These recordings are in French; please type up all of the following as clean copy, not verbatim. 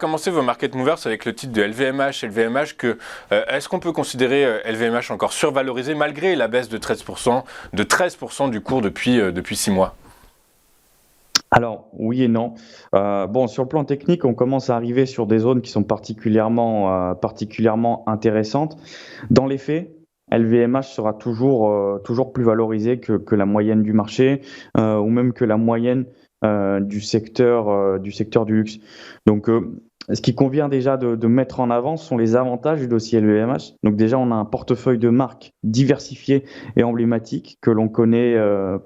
commencer vos market movers avec le titre de LVMH. Est-ce qu'on peut considérer LVMH encore survalorisé malgré la baisse de 13% du cours depuis 6 mois? Alors, oui et non. Bon, sur le plan technique, on commence à arriver sur des zones qui sont particulièrement intéressantes. Dans les faits, LVMH sera toujours plus valorisé que la moyenne du marché, ou même que la moyenne du secteur du luxe. Donc, ce qui convient déjà de mettre en avant sont les avantages du dossier LVMH. Donc déjà, on a un portefeuille de marques diversifié et emblématique que l'on connaît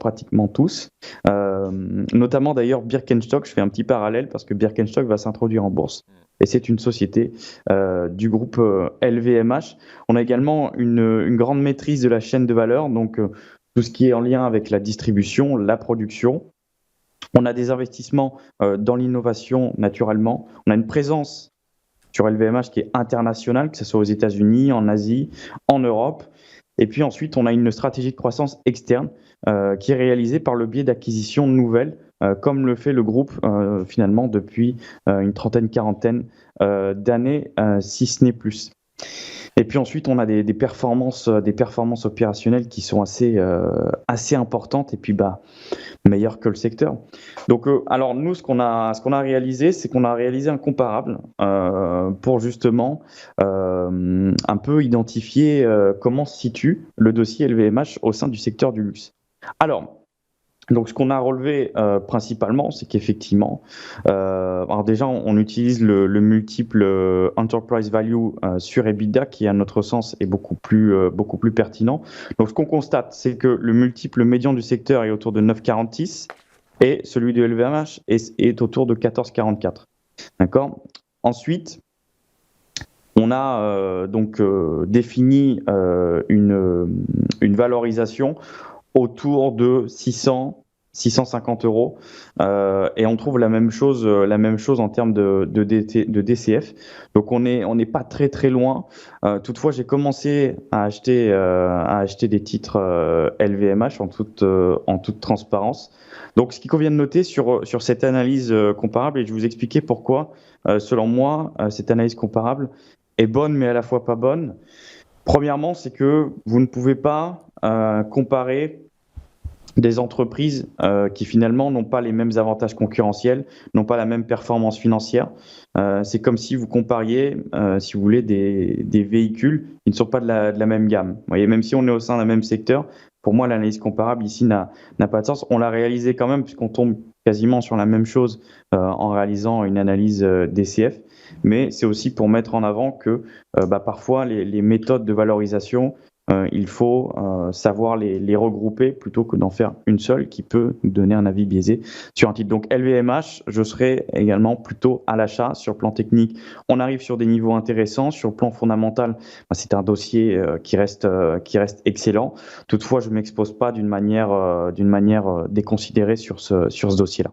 pratiquement tous. Notamment d'ailleurs Birkenstock, je fais un petit parallèle parce que Birkenstock va s'introduire en bourse. Et c'est une société du groupe LVMH. On a également une grande maîtrise de la chaîne de valeur, donc tout ce qui est en lien avec la distribution, la production. On a des investissements dans l'innovation naturellement. On a une présence sur LVMH qui est internationale, que ce soit aux États-Unis, en Asie, en Europe. Et puis ensuite, on a une stratégie de croissance externe qui est réalisée par le biais d'acquisitions nouvelles, comme le fait le groupe finalement depuis une trentaine, quarantaine d'années, si ce n'est plus. Et puis ensuite, on a des performances opérationnelles qui sont assez importantes et puis meilleures que le secteur. Donc, alors nous, ce qu'on a réalisé, c'est qu'on a réalisé un comparable pour justement un peu identifier comment se situe le dossier LVMH au sein du secteur du luxe. Alors, donc ce qu'on a relevé principalement, c'est qu'effectivement, alors déjà on utilise le multiple enterprise value sur EBITDA qui à notre sens est beaucoup plus pertinent. Donc ce qu'on constate, c'est que le multiple médian du secteur est autour de 9,46 et celui de LVMH est autour de 14,44. D'accord ? Ensuite, on a défini une valorisation autour de 650 euros, et on trouve la même chose en termes de DCF. Donc on n'est pas très très loin. Toutefois, j'ai commencé à acheter des titres LVMH en toute transparence. Donc ce qu'il convient de noter sur cette analyse comparable, et je vais vous expliquer pourquoi, selon moi, cette analyse comparable est bonne mais à la fois pas bonne. Premièrement, c'est que vous ne pouvez pas comparer des entreprises qui finalement n'ont pas les mêmes avantages concurrentiels, n'ont pas la même performance financière. C'est comme si vous compariez, si vous voulez, des véhicules qui ne sont pas de la même gamme. Vous voyez, même si on est au sein d'un même secteur, pour moi, l'analyse comparable ici n'a pas de sens. On l'a réalisé quand même puisqu'on tombe quasiment sur la même chose en réalisant une analyse DCF. Mais c'est aussi pour mettre en avant que parfois les méthodes de valorisation, il faut savoir les regrouper plutôt que d'en faire une seule qui peut nous donner un avis biaisé sur un titre. Donc LVMH, je serai également plutôt à l'achat. Sur le plan technique, on arrive sur des niveaux intéressants. Sur le plan fondamental, c'est un dossier qui reste excellent. Toutefois, je ne m'expose pas d'une manière déconsidérée sur ce dossier-là.